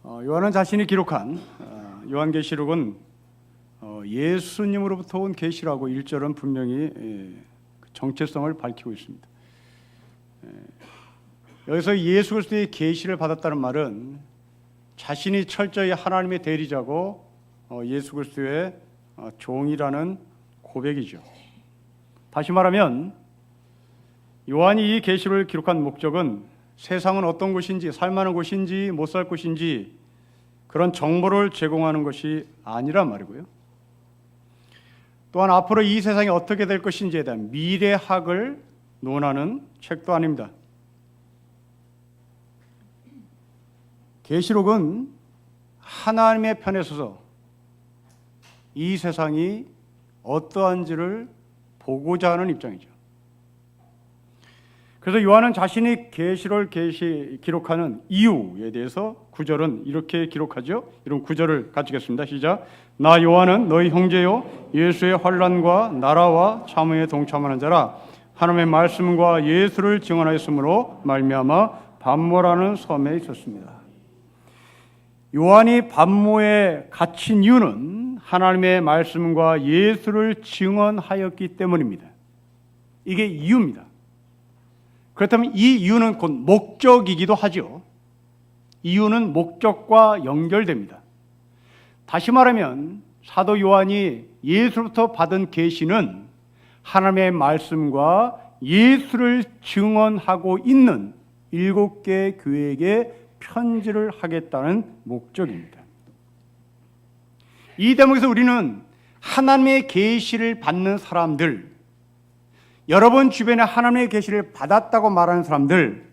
요한은 자신이 기록한 요한계시록은 예수님으로부터 온 계시라고 1절은 분명히 정체성을 밝히고 있습니다. 여기서 예수 그리스도의 계시를 받았다는 말은 자신이 철저히 하나님의 대리자고 예수 그리스도의 종이라는 고백이죠. 다시 말하면 요한이 이 계시를 기록한 목적은 세상은 어떤 곳인지, 살만한 곳인지 못 살 곳인지 그런 정보를 제공하는 것이 아니란 말이고요. 또한 앞으로 이 세상이 어떻게 될 것인지에 대한 미래학을 논하는 책도 아닙니다. 계시록은 하나님의 편에 서서 이 세상이 어떠한지를 보고자 하는 입장이죠. 그래서 요한은 자신이 계시를 기록하는 이유에 대해서 9절은 이렇게 기록하죠. 이런 9절을 가지겠습니다. 시작. 나 요한은 너희 형제요 예수의 환난과 나라와 참회에 동참하는 자라. 하나님의 말씀과 예수를 증언하였으므로 말미암아 반모라는 섬에 있었습니다. 요한이 반모에 갇힌 이유는 하나님의 말씀과 예수를 증언하였기 때문입니다. 이게 이유입니다. 그렇다면 이 이유는 곧 목적이기도 하죠. 이유는 목적과 연결됩니다. 다시 말하면 사도 요한이 예수로부터 받은 계시는 하나님의 말씀과 예수를 증언하고 있는 7개의 교회에게 편지를 하겠다는 목적입니다. 이 대목에서 우리는 하나님의 계시를 받는 사람들, 여러분 주변에 하나님의 계시를 받았다고 말하는 사람들,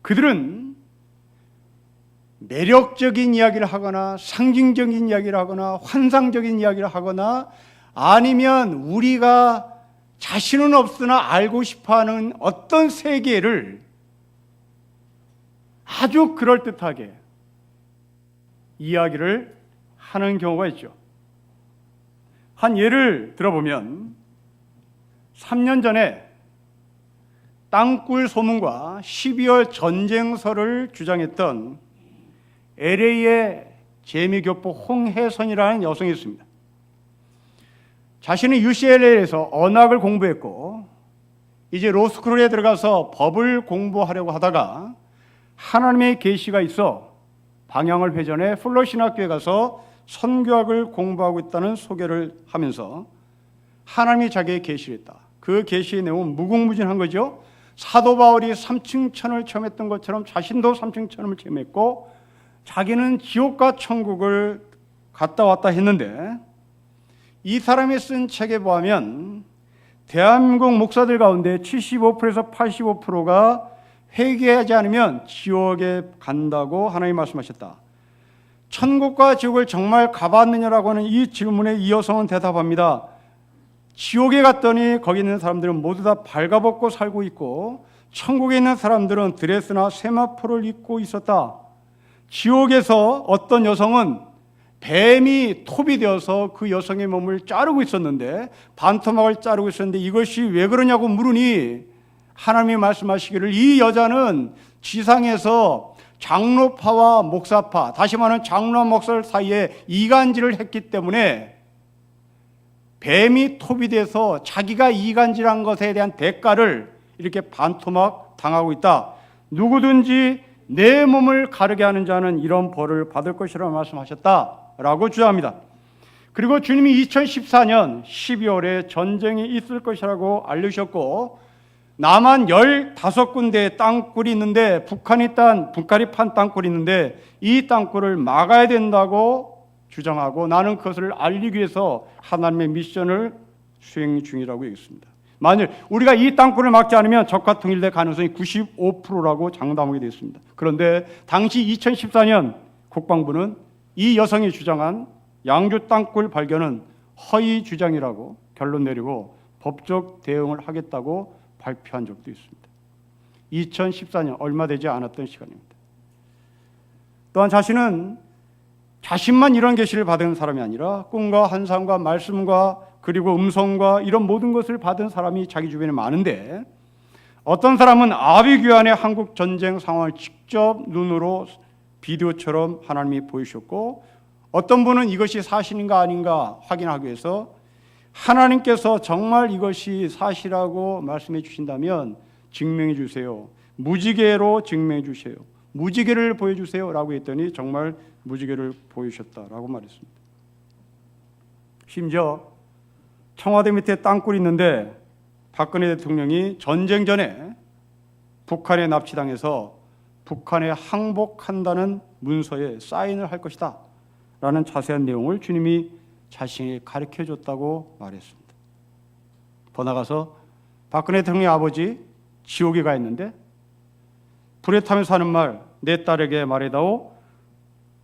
그들은 매력적인 이야기를 하거나 상징적인 이야기를 하거나 환상적인 이야기를 하거나 아니면 우리가 자신은 없으나 알고 싶어하는 어떤 세계를 아주 그럴듯하게 이야기를 하는 경우가 있죠. 한 예를 들어보면 3년 전에 땅굴 소문과 12월 전쟁설을 주장했던 LA의 재미교포 홍혜선이라는 여성이 있습니다. 자신은 UCLA에서 언어학을 공부했고 이제 로스쿨에 들어가서 법을 공부하려고 하다가 하나님의 계시가 있어 방향을 회전해 플러신학교에 가서 선교학을 공부하고 있다는 소개를 하면서 하나님이 자기의 계시를 했다. 그 계시의 내용은 무궁무진한 거죠. 사도 바울이 삼층천을 체험했던 것처럼 자신도 삼층천을 체험했고 자기는 지옥과 천국을 갔다 왔다 했는데 이 사람이 쓴 책에 보면 대한민국 목사들 가운데 75%에서 85%가 회개하지 않으면 지옥에 간다고 하나님이 말씀하셨다. 천국과 지옥을 정말 가봤느냐라고 하는 이 질문에 이 여성은 대답합니다. 지옥에 갔더니 거기 있는 사람들은 모두 다 발가벗고 살고 있고 천국에 있는 사람들은 드레스나 세마포를 입고 있었다. 지옥에서 어떤 여성은 뱀이 톱이 되어서 그 여성의 몸을 자르고 있었는데 반토막을 자르고 있었는데 이것이 왜 그러냐고 물으니 하나님이 말씀하시기를 이 여자는 지상에서 장로파와 목사파, 다시 말하면 장로와 목사 사이에 이간질을 했기 때문에 뱀이 톱이 돼서 자기가 이간질한 것에 대한 대가를 이렇게 반토막 당하고 있다. 누구든지 내 몸을 가르게 하는 자는 이런 벌을 받을 것이라고 말씀하셨다라고 주장합니다. 그리고 주님이 2014년 12월에 전쟁이 있을 것이라고 알려주셨고 남한 15군데의 땅굴이 있는데 북한이 판 땅굴이 있는데 이 땅굴을 막아야 된다고 주장하고 나는 그것을 알리기 위해서 하나님의 미션을 수행 중이라고 얘기했습니다. 만일 우리가 이 땅굴을 막지 않으면 적과 통일될 가능성이 95%라고 장담하게 되어 있습니다. 그런데 당시 2014년 국방부는 이 여성이 주장한 양주 땅굴 발견은 허위 주장이라고 결론 내리고 법적 대응을 하겠다고 발표한 적도 있습니다. 2014년 얼마 되지 않았던 시간입니다. 또한 자신만 이런 계시를 받은 사람이 아니라 꿈과 환상과 말씀과 그리고 음성과 이런 모든 것을 받은 사람이 자기 주변에 많은데 어떤 사람은 아비규환의 한국 전쟁 상황을 직접 눈으로 비디오처럼 하나님이 보이셨고, 어떤 분은 이것이 사실인가 아닌가 확인하기 위해서 하나님께서 정말 이것이 사실이라고 말씀해 주신다면 증명해 주세요. 무지개로 증명해 주세요. 무지개를 보여주세요 라고 했더니 정말 무지개를 보여주셨다라고 말했습니다. 심지어 청와대 밑에 땅굴이 있는데 박근혜 대통령이 전쟁 전에 북한에 납치당해서 북한에 항복한다는 문서에 사인을 할 것이다 라는 자세한 내용을 주님이 자신이 가르쳐줬다고 말했습니다. 더 나가서 박근혜 대통령의 아버지 지옥에 가 있는데 불에 타면서 하는 말, 내 딸에게 말해다오.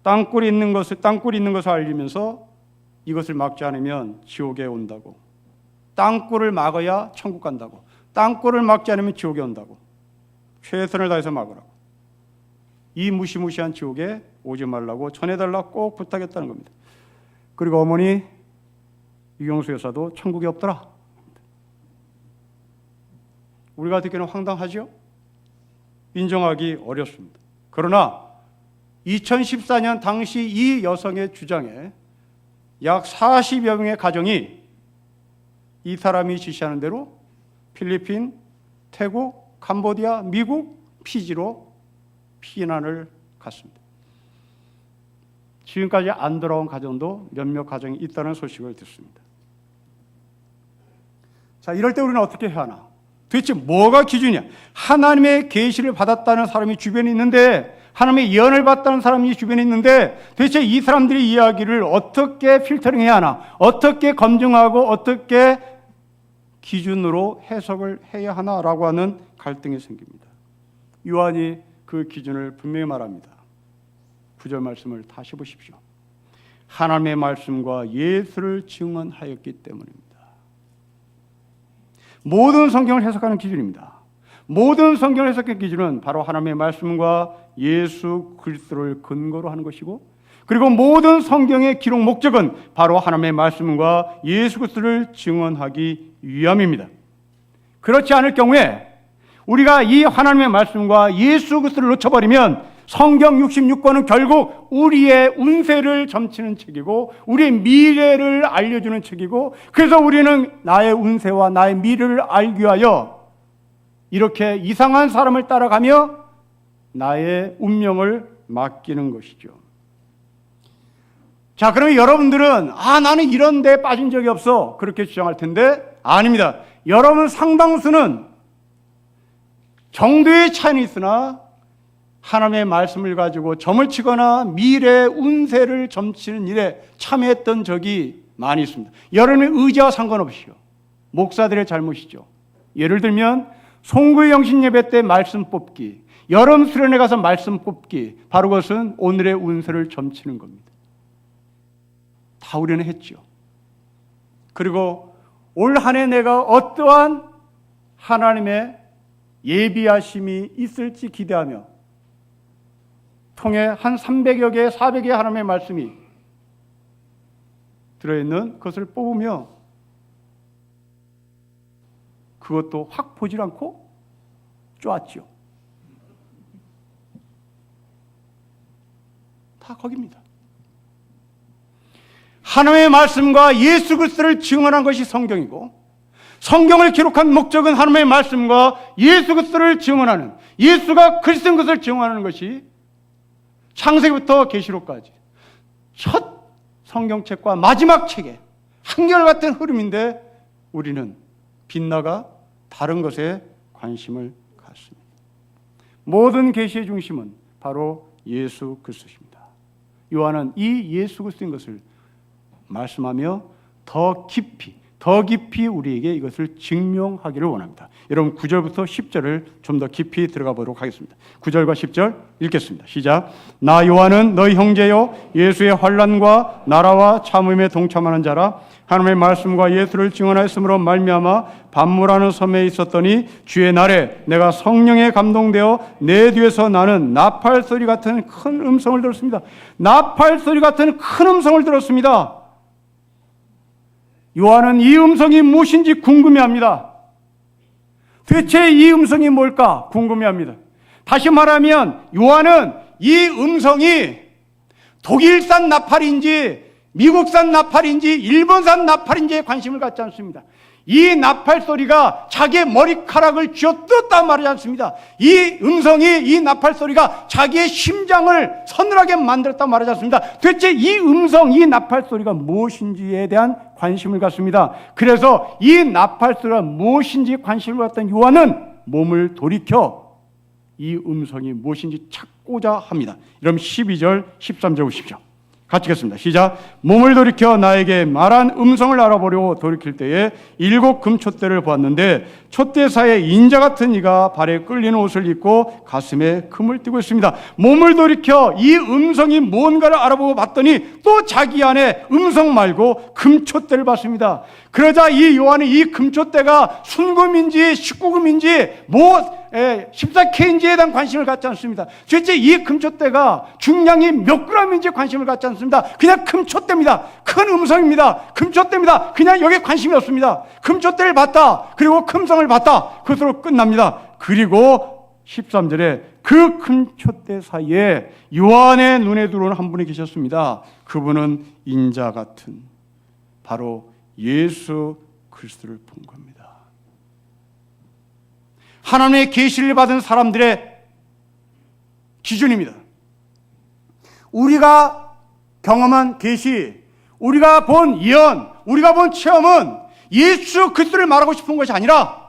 땅굴이 있는 것을 알리면서 이것을 막지 않으면 지옥에 온다고. 땅굴을 막아야 천국 간다고. 땅굴을 막지 않으면 지옥에 온다고. 최선을 다해서 막으라고. 이 무시무시한 지옥에 오지 말라고 전해달라고 꼭 부탁했다는 겁니다. 그리고 어머니 유경수 여사도 천국에 없더라. 우리가 듣기는 황당하죠? 인정하기 어렵습니다. 그러나 2014년 당시 이 여성의 주장에 약 40여 명의 가정이 이 사람이 지시하는 대로 필리핀, 태국, 캄보디아, 미국, 피지로 피난을 갔습니다. 지금까지 안 돌아온 가정도 몇몇 가정이 있다는 소식을 듣습니다. 자, 이럴 때 우리는 어떻게 해야 하나? 도대체 뭐가 기준이야? 하나님의 계시를 받았다는 사람이 주변에 있는데, 하나님의 예언을 받았다는 사람이 주변에 있는데, 도대체 이 사람들의 이야기를 어떻게 필터링해야 하나? 어떻게 검증하고 어떻게 기준으로 해석을 해야 하나라고 하는 갈등이 생깁니다. 요한이 그 기준을 분명히 말합니다. 9절 말씀을 다시 보십시오. 하나님의 말씀과 예수를 증언하였기 때문입니다. 모든 성경을 해석하는 기준입니다. 모든 성경을 해석하는 기준은 바로 하나님의 말씀과 예수 그리스도를 근거로 하는 것이고, 그리고 모든 성경의 기록 목적은 바로 하나님의 말씀과 예수 그리스도를 증언하기 위함입니다. 그렇지 않을 경우에 우리가 이 하나님의 말씀과 예수 그리스도를 놓쳐버리면 성경 66권은 결국 우리의 운세를 점치는 책이고 우리의 미래를 알려주는 책이고, 그래서 우리는 나의 운세와 나의 미래를 알기 위하여 이렇게 이상한 사람을 따라가며 나의 운명을 맡기는 것이죠. 자, 그러면 여러분들은 나는 이런 데 빠진 적이 없어 그렇게 주장할 텐데, 아닙니다. 여러분 상당수는 정도의 차이는 있으나 하나님의 말씀을 가지고 점을 치거나 미래 운세를 점치는 일에 참여했던 적이 많이 있습니다. 여러분의 의지와 상관없이요. 목사들의 잘못이죠. 예를 들면 송구의 영신 예배 때 말씀 뽑기, 여름 수련회 가서 말씀 뽑기, 바로 그것은 오늘의 운세를 점치는 겁니다. 다 우리는 했죠. 그리고 올 한 해 내가 어떠한 하나님의 예비하심이 있을지 기대하며 통에 한 300여 개, 400개 하나님의 말씀이 들어있는 것을 뽑으며 그것도 확 보질 않고 쪼았죠. 다 거기입니다. 하나님의 말씀과 예수 그리스도를 증언한 것이 성경이고, 성경을 기록한 목적은 하나님의 말씀과 예수 그리스도를 증언하는, 예수가 그리스도인 것을 증언하는 것이 창세기부터 계시록까지 첫 성경책과 마지막 책의 한결같은 흐름인데 우리는 빗나가 다른 것에 관심을 갖습니다. 모든 계시의 중심은 바로 예수 그리스도입니다. 요한은 이 예수 그리스도인 것을 말씀하며 더 깊이 우리에게 이것을 증명하기를 원합니다. 여러분 9절부터 10절을 좀 더 깊이 들어가 보도록 하겠습니다. 9절과 10절 읽겠습니다. 시작. 나 요한은 너희 형제요 예수의 환난과 나라와 참음에 동참하는 자라. 하나님의 말씀과 예수를 증언하였으므로 말미암아 반모라는 섬에 있었더니 주의 날에 내가 성령에 감동되어 내 뒤에서 나는 나팔 소리 같은 큰 음성을 들었습니다. 나팔 소리 같은 큰 음성을 들었습니다. 요한은 이 음성이 무엇인지 궁금해합니다. 대체 이 음성이 뭘까 궁금해합니다. 다시 말하면 요한은 이 음성이 독일산 나팔인지 미국산 나팔인지 일본산 나팔인지에 관심을 갖지 않습니다. 이 나팔 소리가 자기의 머리카락을 쥐어뜯었다 말하지 않습니다. 이 음성이, 이 나팔 소리가 자기의 심장을 서늘하게 만들었다 말하지 않습니다. 도대체 이 음성, 이 나팔 소리가 무엇인지에 대한 관심을 갖습니다. 그래서 이 나팔 소리가 무엇인지 관심을 갖던 요한은 몸을 돌이켜 이 음성이 무엇인지 찾고자 합니다. 그럼 12절, 13절 보십시오. 같이 읽겠습니다. 시작. 몸을 돌이켜 나에게 말한 음성을 알아보려고 돌이킬 때에 7 금촛대를 보았는데 촛대 사이에 인자 같은 이가 발에 끌리는 옷을 입고 가슴에 금을 띠고 있습니다. 몸을 돌이켜 이 음성이 뭔가를 알아보고 봤더니 또 자기 안에 음성 말고 금촛대를 봤습니다. 그러자 이 요한이 이 금촛대가 순금인지 19금인지 14K인지에 대한 관심을 갖지 않습니다. 도대체 이 금촛대가 중량이 몇 그램인지 관심을 갖지 않습니다. 그냥 금촛대입니다. 큰 음성입니다. 금촛대입니다. 그냥 여기에 관심이 없습니다. 금촛대를 봤다. 그리고 금성을 봤다. 그것으로 끝납니다. 그리고 13절에 그 금촛대 사이에 요한의 눈에 들어온 한 분이 계셨습니다. 그분은 인자 같은 바로 예수 그리스도를 본 겁니다. 하나님의 계시를 받은 사람들의 기준입니다. 우리가 경험한 계시, 우리가 본 예언, 우리가 본 체험은 예수 그리스도를 말하고 싶은 것이 아니라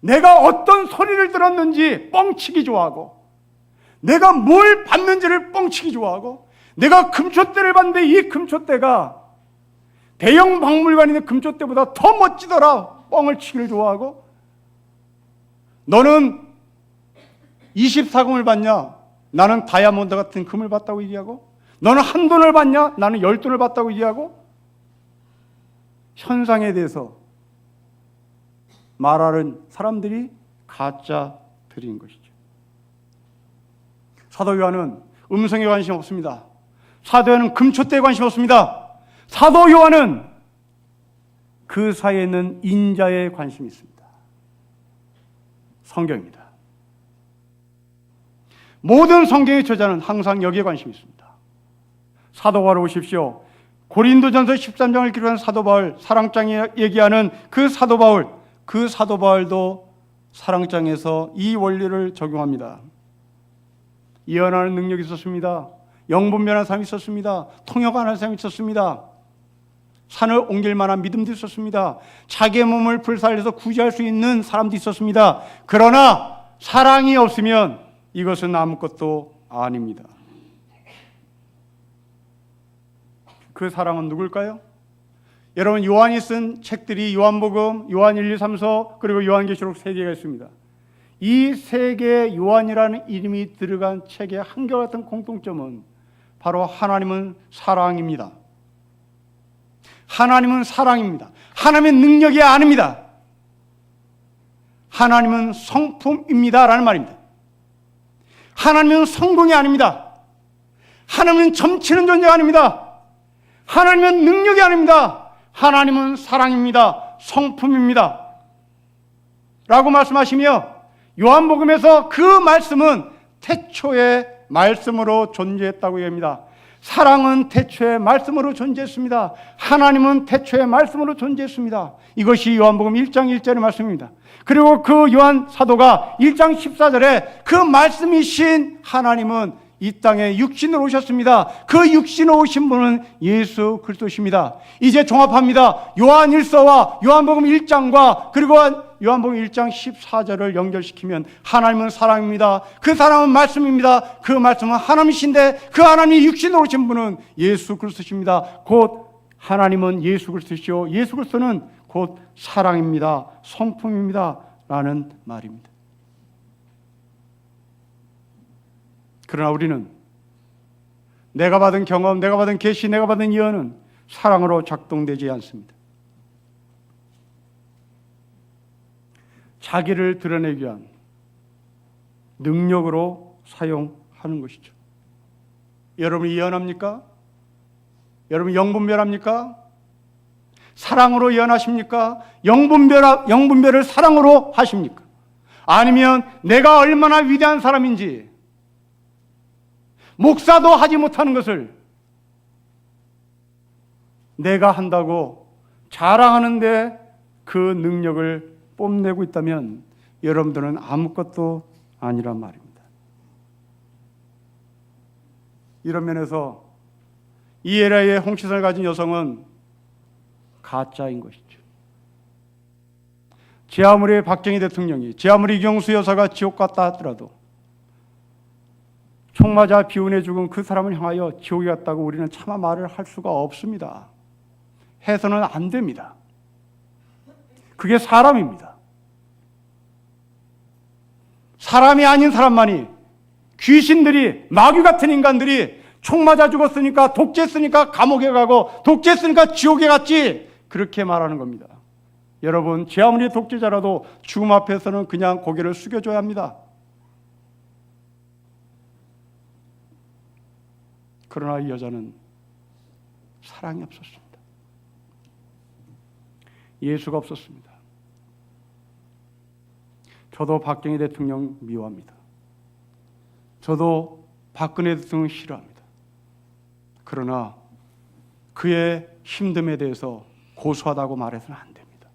내가 어떤 소리를 들었는지 뻥치기 좋아하고 내가 뭘 봤는지를 뻥치기 좋아하고 내가 금촛대를 봤는데 이 금촛대가 대형 박물관에 있는 금촛대보다 더 멋지더라 뻥을 치기를 좋아하고 너는 24금을 봤냐? 나는 다이아몬드 같은 금을 봤다고 얘기하고 너는 한 돈을 봤냐? 나는 10돈을 봤다고 얘기하고 현상에 대해서 말하는 사람들이 가짜들인 것이죠. 사도 요한은 음성에 관심 없습니다. 사도 요한은 금촛대에 관심 없습니다. 사도 요한은 그 사이에 있는 인자에 관심이 있습니다. 성경입니다. 모든 성경의 저자는 항상 여기에 관심이 있습니다. 사도 바울 오십시오. 고린도전서 13장을 기록한 사도 바울, 사랑장에 얘기하는 그 사도 바울도 사랑장에서 이 원리를 적용합니다. 예언하는 능력이 있었습니다. 영분별하는 사람이 있었습니다. 통역하는 사람이 있었습니다. 산을 옮길 만한 믿음도 있었습니다. 자기의 몸을 불살려서 구제할 수 있는 사람도 있었습니다. 그러나 사랑이 없으면 이것은 아무것도 아닙니다. 그 사랑은 누굴까요? 여러분 요한이 쓴 책들이 요한복음, 요한 1, 2, 3서 그리고 요한계시록 3개가 있습니다. 이 3개의 요한이라는 이름이 들어간 책의 한결같은 공통점은 바로 하나님은 사랑입니다. 하나님은 사랑입니다. 하나님의 능력이 아닙니다. 하나님은 성품입니다 라는 말입니다. 하나님은 성공이 아닙니다. 하나님은 점치는 존재가 아닙니다. 하나님은 능력이 아닙니다. 하나님은 사랑입니다. 성품입니다 라고 말씀하시며 요한복음에서 그 말씀은 태초의 말씀으로 존재했다고 얘기합니다. 사랑은 태초의 말씀으로 존재했습니다. 하나님은 태초의 말씀으로 존재했습니다. 이것이 요한복음 1장 1절의 말씀입니다. 그리고 그 요한 사도가 1장 14절에 그 말씀이신 하나님은 이 땅에 육신으로 오셨습니다. 그 육신으로 오신 분은 예수 그리스도십니다. 이제 종합합니다. 요한 1서와 요한복음 1장과 그리고 요한복음 1장 14절을 연결시키면 하나님은 사랑입니다. 그 사랑은 말씀입니다. 그 말씀은 하나님이신데 그 하나님이 육신으로 오신 분은 예수 그리스도십니다. 곧 하나님은 예수 그리스도시요 예수 그리스도는 곧 사랑입니다. 성품입니다 라는 말입니다. 그러나 우리는 내가 받은 경험, 내가 받은 계시, 내가 받은 예언은 사랑으로 작동되지 않습니다. 자기를 드러내기 위한 능력으로 사용하는 것이죠. 여러분 예언합니까? 여러분 영분별합니까? 사랑으로 예언하십니까? 영분별을 사랑으로 하십니까? 아니면 내가 얼마나 위대한 사람인지 목사도 하지 못하는 것을 내가 한다고 자랑하는데 그 능력을 뽐내고 있다면 여러분들은 아무것도 아니란 말입니다. 이런 면에서 이 에라의 홍치선을 가진 여성은 가짜인 것이죠. 제 아무리 박정희 대통령이, 제 아무리 이경수 여사가 지옥 갔다 하더라도 총 맞아 비운해 죽은 그 사람을 향하여 지옥에 갔다고 우리는 차마 말을 할 수가 없습니다. 해서는 안 됩니다. 그게 사람입니다. 사람이 아닌 사람만이, 귀신들이, 마귀 같은 인간들이 총 맞아 죽었으니까, 독재했으니까 감옥에 가고, 독재했으니까 지옥에 갔지, 그렇게 말하는 겁니다. 여러분, 제 아무리 독재자라도 죽음 앞에서는 그냥 고개를 숙여줘야 합니다. 그러나 이 여자는 사랑이 없었습니다. 예수가 없었습니다. 저도 박정희 대통령 미워합니다. 저도 박근혜 대통령 싫어합니다. 그러나 그의 힘듦에 대해서 고소하다고 말해서는 안 됩니다.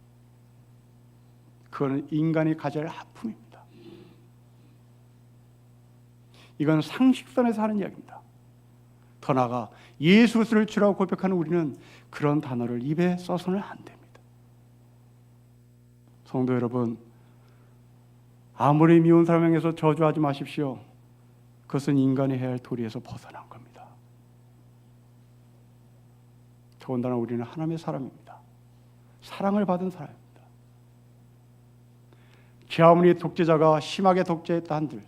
그거는 인간이 가져야 할 아픔입니다. 이건 상식선에서 하는 이야기입니다. 더 나아가 예수 그리스도를 주라고 고백하는 우리는 그런 단어를 입에 써서는 안 됩니다. 성도 여러분, 아무리 미운 사람을 향해서 저주하지 마십시오. 그것은 인간이 해야 할 도리에서 벗어난 겁니다. 더군다나 우리는 하나님의 사람입니다. 사랑을 받은 사람입니다. 제 아무리 독재자가 심하게 독재했다 한들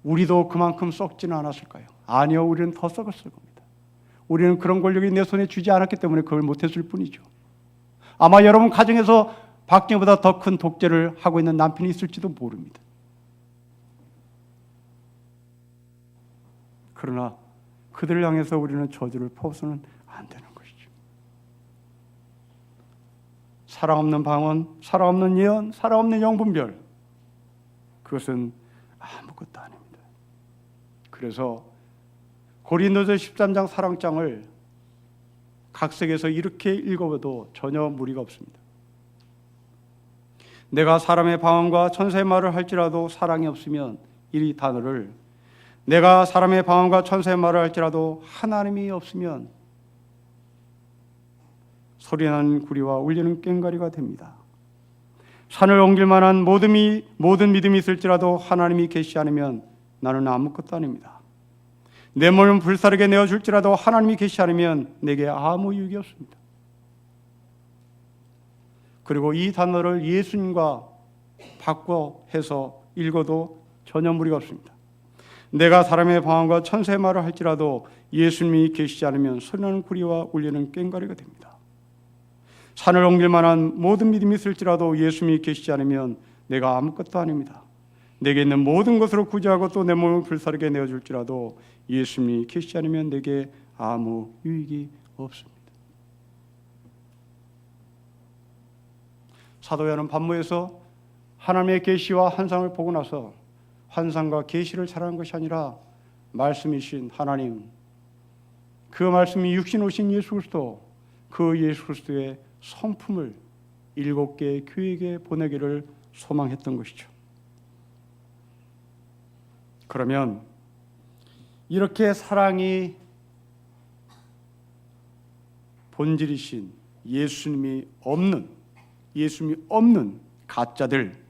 우리도 그만큼 썩지는 않았을까요? 아니요, 우리는 더 썩었을 겁니다. 우리는 그런 권력이 내 손에 쥐지 않았기 때문에 그걸 못했을 뿐이죠. 아마 여러분 가정에서 박정희보다 더 큰 독재를 하고 있는 남편이 있을지도 모릅니다. 그러나 그들을 향해서 우리는 저주를 퍼서는 안 되는 것이죠. 사랑 없는 방언, 사랑 없는 예언, 사랑 없는 영분별, 그것은 아무것도 아닙니다. 그래서 고린도서 13장 사랑장을 각색해서 이렇게 읽어봐도 전혀 무리가 없습니다. 내가 사람의 방언과 천사의 말을 할지라도 사랑이 없으면, 이 단어를 내가 사람의 방언과 천사의 말을 할지라도 하나님이 없으면 소리나는 구리와 울리는 꽹과리가 됩니다. 산을 옮길 만한 모든 믿음이 있을지라도 하나님이 계시지 않으면 나는 아무것도 아닙니다. 내 몸을 불사르게 내어줄지라도 하나님이 계시지 않으면 내게 아무 유익이 없습니다. 그리고 이 단어를 예수님과 바꿔 해서 읽어도 전혀 무리가 없습니다. 내가 사람의 방언과 천사의 말을 할지라도 예수님이 계시지 않으면 소리나는 구리와 울리는 꽹과리가 됩니다. 산을 옮길 만한 모든 믿음이 있을지라도 예수님이 계시지 않으면 내가 아무것도 아닙니다. 내게 있는 모든 것으로 구제하고 또 내 몸을 불사르게 내어줄지라도 예수님이 계시지 않으면 내게 아무 유익이 없습니다. 사도 요한은 반모에서 하나님의 계시와 환상을 보고 나서 환상과 계시를 자랑한 것이 아니라 말씀이신 하나님, 그 말씀이 육신 오신 예수 그리스도, 그 예수 그리스도의 성품을 7개의 교회에게 보내기를 소망했던 것이죠. 그러면 이렇게 사랑이 본질이신 예수님이 없는 가짜들,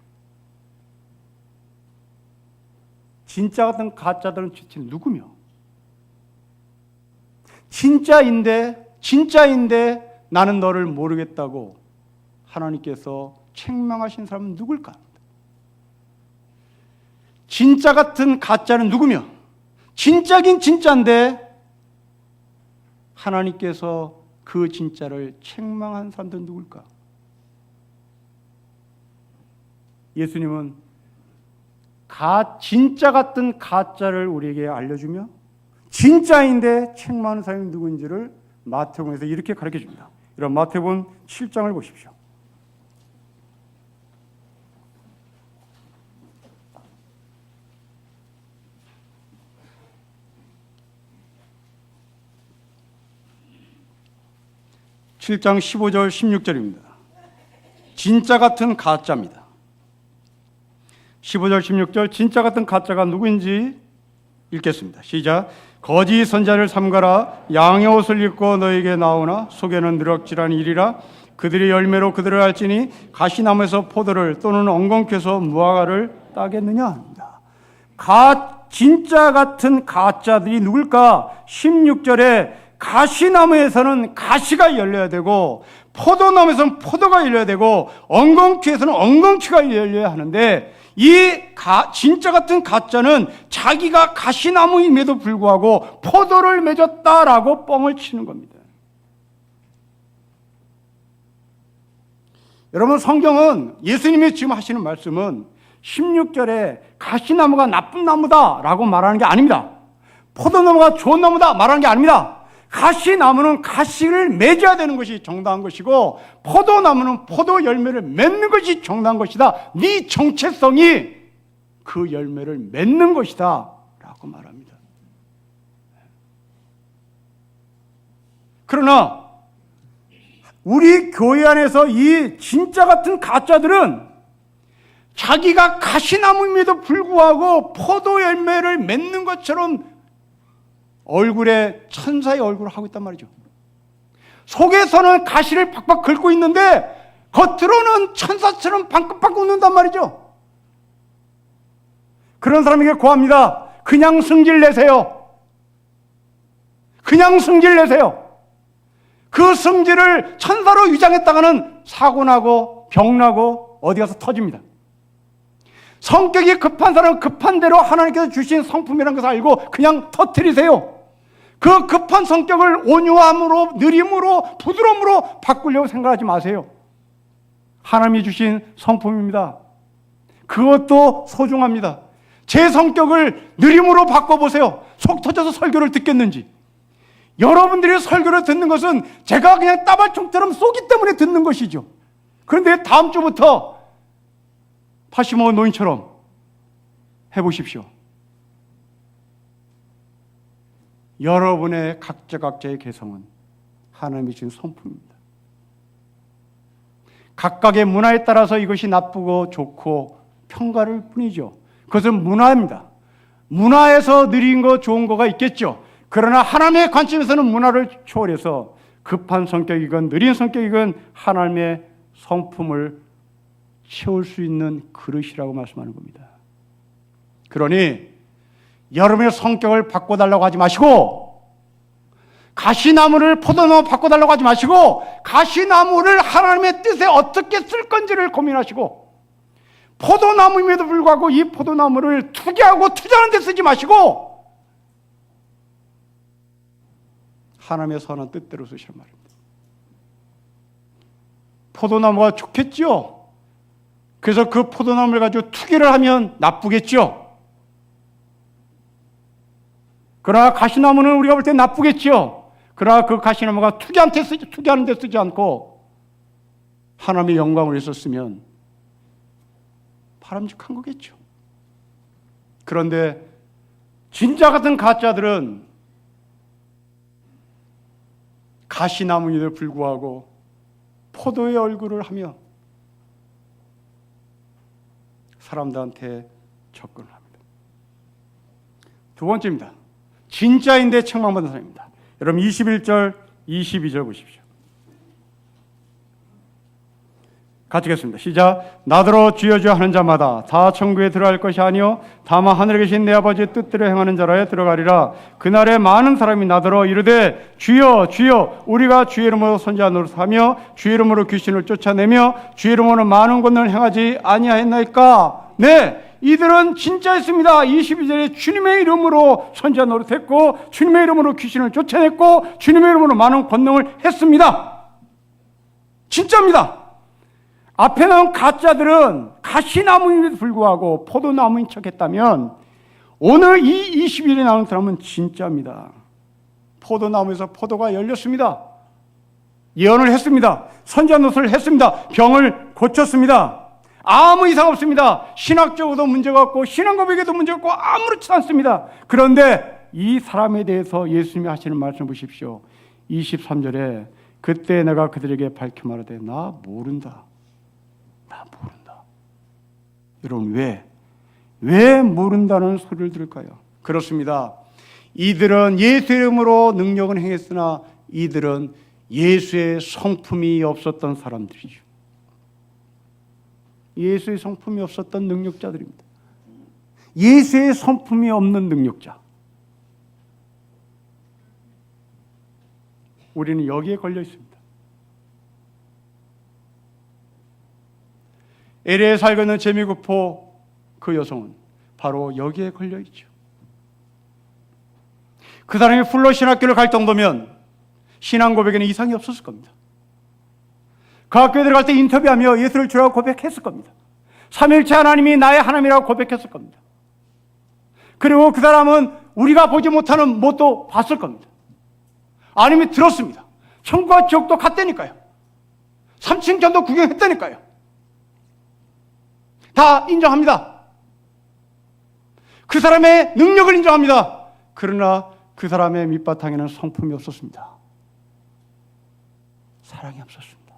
진짜 같은 가짜들은 도대체 누구며? 진짜인데 나는 너를 모르겠다고 하나님께서 책망하신 사람은 누굴까? 진짜 같은 가짜는 누구며? 진짜긴 진짜인데 하나님께서 그 진짜를 책망한 사람들은 누굴까? 예수님은 진짜 같은 가짜를 우리에게 알려주며 진짜인데 책망하는 사람이 누구인지를 마태복음에서 이렇게 가르쳐줍니다. 이런 마태복음 7장을 보십시오. 7장 15절 16절입니다. 진짜 같은 가짜입니다. 15절 16절 진짜 같은 가짜가 누구인지 읽겠습니다. 시작. 거짓 선자를 삼가라. 양의 옷을 입고 너에게 나오나 속에는 누럭질한 일이라. 그들의 열매로 그들을 알지니 가시나무에서 포도를 또는 엉겅퀴에서 무화과를 따겠느냐. 진짜 같은 가짜들이 누굴까? 16절에 가시나무에서는 가시가 열려야 되고 포도나무에서는 포도가 열려야 되고 엉겅퀴에서는 엉겅퀴가 열려야 하는데 진짜 같은 가짜는 자기가 가시나무임에도 불구하고 포도를 맺었다라고 뻥을 치는 겁니다. 여러분, 성경은 예수님이 지금 하시는 말씀은 16절에 가시나무가 나쁜 나무다라고 말하는 게 아닙니다. 포도나무가 좋은 나무다 말하는 게 아닙니다. 가시나무는 가시를 맺어야 되는 것이 정당한 것이고 포도나무는 포도 열매를 맺는 것이 정당한 것이다. 네 정체성이 그 열매를 맺는 것이다 라고 말합니다. 그러나 우리 교회 안에서 이 진짜 같은 가짜들은 자기가 가시나무임에도 불구하고 포도 열매를 맺는 것처럼 얼굴에 천사의 얼굴을 하고 있단 말이죠. 속에서는 가시를 팍팍 긁고 있는데 겉으로는 천사처럼 방긋방긋 웃는단 말이죠. 그런 사람에게 고합니다. 그냥 승질 내세요. 그냥 승질 내세요. 그 승질을 천사로 위장했다가는 사고나고 병나고 어디 가서 터집니다. 성격이 급한 사람은 급한 대로 하나님께서 주신 성품이라는 것을 알고 그냥 터뜨리세요. 그 급한 성격을 온유함으로, 느림으로, 부드러움으로 바꾸려고 생각하지 마세요. 하나님이 주신 성품입니다. 그것도 소중합니다. 제 성격을 느림으로 바꿔보세요. 속 터져서 설교를 듣겠는지. 여러분들이 설교를 듣는 것은 제가 그냥 따발총처럼 쏘기 때문에 듣는 것이죠. 그런데 다음 주부터 85 노인처럼 해보십시오. 여러분의 각자의 개성은 하나님이 주신 성품입니다. 각각의 문화에 따라서 이것이 나쁘고 좋고 평가를 뿐이죠. 그것은 문화입니다. 문화에서 느린 거 좋은 거가 있겠죠. 그러나 하나님의 관점에서는 문화를 초월해서 급한 성격이건 느린 성격이건 하나님의 성품을 채울 수 있는 그릇이라고 말씀하는 겁니다. 그러니 여러분의 성격을 바꿔달라고 하지 마시고 가시나무를 포도나무 바꿔달라고 하지 마시고 가시나무를 하나님의 뜻에 어떻게 쓸 건지를 고민하시고 포도나무임에도 불구하고 이 포도나무를 투기하고 투자하는 데 쓰지 마시고 하나님의 선한 뜻대로 쓰시란 말입니다. 포도나무가 좋겠죠? 그래서 그 포도나무를 가지고 투기를 하면 나쁘겠죠? 그러나 가시나무는 우리가 볼 때 나쁘겠죠? 그러나 그 가시나무가 투기하는 데 쓰지 않고 하나님의 영광을 위해서 쓰면 바람직한 거겠죠. 그런데 진짜 같은 가짜들은 가시나무임에도 불구하고 포도의 얼굴을 하며 사람들한테 접근을 합니다. 두 번째입니다. 진짜인데 책망받는 사람입니다. 여러분 21절, 22절 보십시오. 같이 읽겠습니다. 시작. 나더러 주여 주여 하는 자마다 다 천국에 들어갈 것이 아니요 다만 하늘에 계신 내 아버지의 뜻대로 행하는 자라에 들어가리라. 그날에 많은 사람이 나더러 이르되 주여 주여 우리가 주의 이름으로 선지자 노릇하며 주의 이름으로 귀신을 쫓아내며 주의 이름으로 많은 권능을 행하지 아니하였나이까. 네, 이들은 진짜였습니다. 22절에 주님의 이름으로 선지자 노릇했고 주님의 이름으로 귀신을 쫓아냈고 주님의 이름으로 많은 권능을 했습니다. 진짜입니다. 앞에 나온 가짜들은 가시나무임에도 불구하고 포도나무인 척했다면 오늘 이 21일에 나온 사람은 진짜입니다. 포도나무에서 포도가 열렸습니다. 예언을 했습니다. 선지자 노릇을 했습니다. 병을 고쳤습니다. 아무 이상 없습니다. 신학적으로도 문제가 없고 신앙 고백에도 문제가 없고 아무렇지 않습니다. 그런데 이 사람에 대해서 예수님이 하시는 말씀 보십시오. 23절에 그때 내가 그들에게 밝혀 말하되 나 모른다. 나 모른다. 여러분 왜 모른다는 소리를 들을까요? 그렇습니다. 이들은 예수 이름으로 능력은 행했으나 이들은 예수의 성품이 없었던 사람들이죠. 예수의 성품이 없었던 능력자들입니다. 예수의 성품이 없는 능력자. 우리는 여기에 걸려 있습니다. LA에 살고 있는 제미구포 그 여성은 바로 여기에 걸려 있죠. 그 사람이 풀로 신학교를 갈 정도면 신앙 고백에는 이상이 없었을 겁니다. 그 학교에 들어갈 때 인터뷰하며 예수를 주라고 고백했을 겁니다. 삼일째 하나님이 나의 하나님이라고 고백했을 겁니다. 그리고 그 사람은 우리가 보지 못하는 뭣도 봤을 겁니다. 아니면 들었습니다. 천국과 지옥도 갔다니까요. 3층 전도 구경했다니까요. 다 인정합니다. 그 사람의 능력을 인정합니다. 그러나 그 사람의 밑바탕에는 성품이 없었습니다. 사랑이 없었습니다.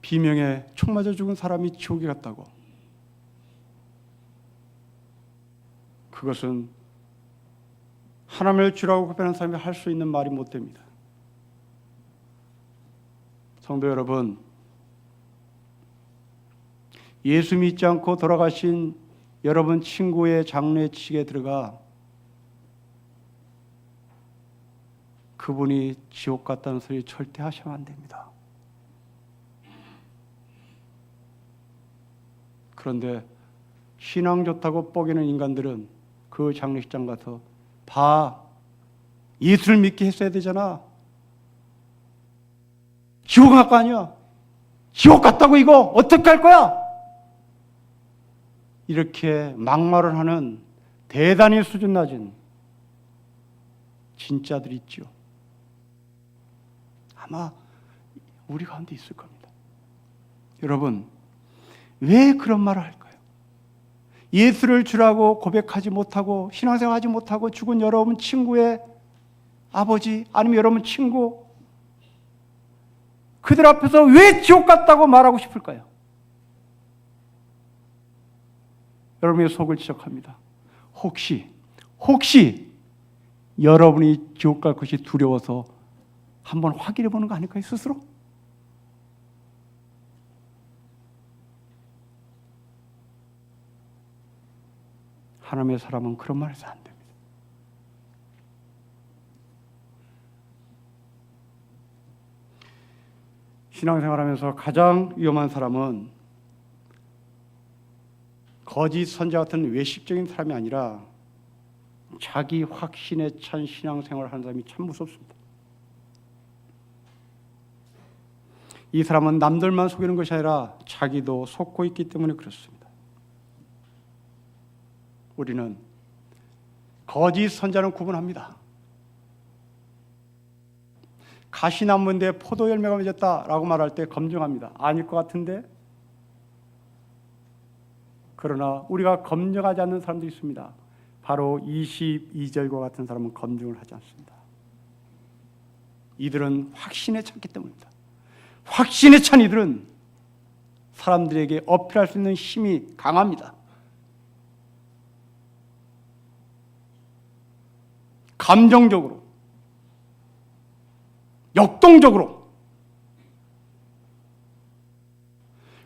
비명에 총 맞아 죽은 사람이 지옥에 갔다고. 그것은 하나님을 주라고 고백하는 사람이 할 수 있는 말이 못 됩니다. 성도 여러분, 예수 믿지 않고 돌아가신 여러분 친구의 장례식에 들어가 그분이 지옥 갔다는 소리 절대 하시면 안 됩니다. 그런데 신앙 좋다고 뻐기는 인간들은 그 장례식장 가서 봐, 예수를 믿게 했어야 되잖아. 지옥 갈 거 아니야. 지옥 갔다고 이거 어떻게 할 거야? 이렇게 막말을 하는 대단히 수준 낮은 진짜들이 있죠. 아마 우리 가운데 있을 겁니다. 여러분, 왜 그런 말을 할까요? 예수를 주라고 고백하지 못하고 신앙생활 하지 못하고 죽은 여러분 친구의 아버지 아니면 여러분 친구, 그들 앞에서 왜 지옥 갔다고 말하고 싶을까요? 여러분의 속을 지적합니다. 혹시 여러분이 지옥 갈 것이 두려워서 한번 확인해 보는 거 아닐까요, 스스로? 하나님의 사람은 그런 말 해서 안 됩니다. 신앙생활하면서 가장 위험한 사람은 거짓 선자 같은 외식적인 사람이 아니라 자기 확신에 찬 신앙생활을 하는 사람이 참 무섭습니다. 이 사람은 남들만 속이는 것이 아니라 자기도 속고 있기 때문에 그렇습니다. 우리는 거짓 선자는 구분합니다. 가시나무인데 포도 열매가 맺었다라고 말할 때 검증합니다. 아닐 것 같은데? 그러나 우리가 검증하지 않는 사람도 있습니다. 바로 22절과 같은 사람은 검증을 하지 않습니다. 이들은 확신에 찼기 때문입니다. 확신에 찬 이들은 사람들에게 어필할 수 있는 힘이 강합니다. 감정적으로, 역동적으로.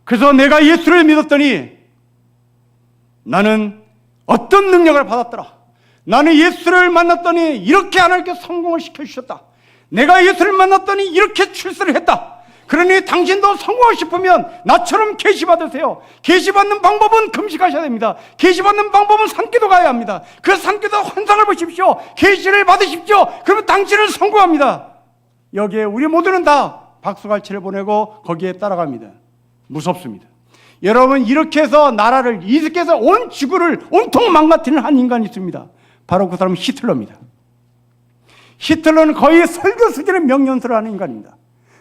그래서 내가 예수를 믿었더니 나는 어떤 능력을 받았더라. 나는 예수를 만났더니 이렇게 하나님께 성공을 시켜주셨다. 내가 예수를 만났더니 이렇게 출세를 했다. 그러니 당신도 성공하고 싶으면 나처럼 계시받으세요. 계시받는 방법은 금식하셔야 됩니다. 계시받는 방법은 산기도 가야 합니다. 그 산기도 환상을 보십시오. 계시를 받으십시오. 그러면 당신은 성공합니다. 여기에 우리 모두는 다 박수갈채를 보내고 거기에 따라갑니다. 무섭습니다. 여러분, 이렇게 해서 나라를, 이렇게 해서 온 지구를 온통 망가뜨리는 한 인간이 있습니다. 바로 그 사람은 히틀러입니다. 히틀러는 거의 설교 수준의 명연설을 하는 인간입니다.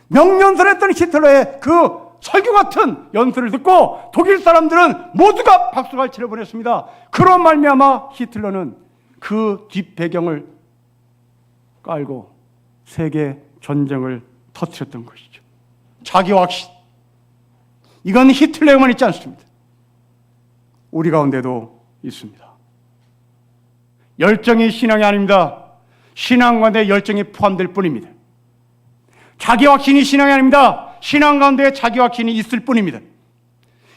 명연설을 했던 히틀러의 그 설교 같은 연설을 듣고 독일 사람들은 모두가 박수갈채를 보냈습니다. 그런 말미암아 히틀러는 그 뒷배경을 깔고 세계 전쟁을 터뜨렸던 것이죠. 자기 확신. 이건 히틀러에만 있지 않습니다. 우리 가운데도 있습니다. 열정이 신앙이 아닙니다. 신앙 가운데 열정이 포함될 뿐입니다. 자기 확신이 신앙이 아닙니다. 신앙 가운데 자기 확신이 있을 뿐입니다.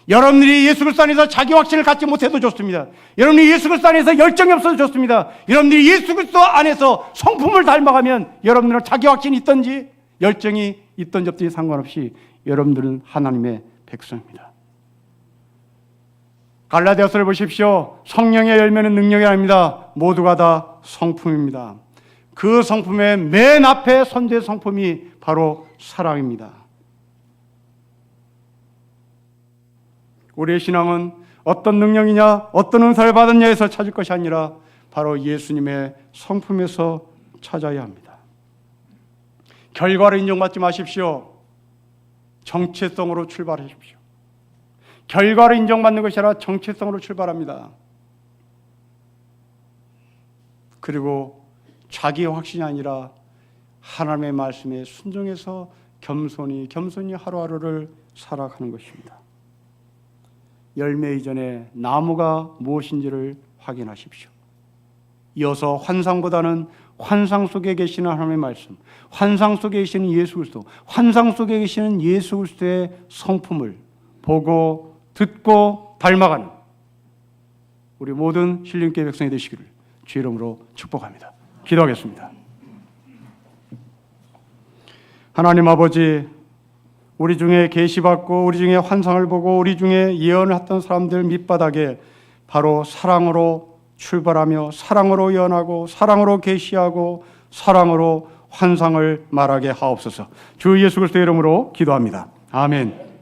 여러분들이 예수 그리스도 안에서 자기 확신을 갖지 못해도 좋습니다. 여러분들이 예수 그리스도 안에서 열정이 없어도 좋습니다. 여러분들이 예수 그리스도 안에서 성품을 닮아가면 여러분들은 자기 확신이 있든지 열정이 있든지 없든지 상관없이 여러분들은 하나님의 백성입니다. 갈라디아서를 보십시오. 성령의 열매는 능력이 아닙니다. 모두가 다 성품입니다. 그 성품의 맨 앞에 선제 성품이 바로 사랑입니다. 우리의 신앙은 어떤 능력이냐, 어떤 은사를 받았냐에서 찾을 것이 아니라 바로 예수님의 성품에서 찾아야 합니다. 결과를 인정받지 마십시오. 정체성으로 출발하십시오. 결과를 인정받는 것이 아니라 정체성으로 출발합니다. 그리고 자기 확신이 아니라 하나님의 말씀에 순종해서 겸손히 하루하루를 살아가는 것입니다. 열매 이전에 나무가 무엇인지를 확인하십시오. 이어서 환상보다는 환상 속에 계시는 하나님의 말씀, 환상 속에 계시는 예수 그리스도, 환상 속에 계시는 예수 그리스도의 성품을 보고 듣고 닮아가는 우리 모든 힐링교회 백성이 되시기를 주의 이름으로 축복합니다. 기도하겠습니다. 하나님 아버지, 우리 중에 계시받고 우리 중에 환상을 보고 우리 중에 예언을 했던 사람들 밑바닥에 바로 사랑으로 출발하며 사랑으로 예언하고 사랑으로 계시하고 사랑으로 환상을 말하게 하옵소서. 주 예수 그리스도의 이름으로 기도합니다. 아멘.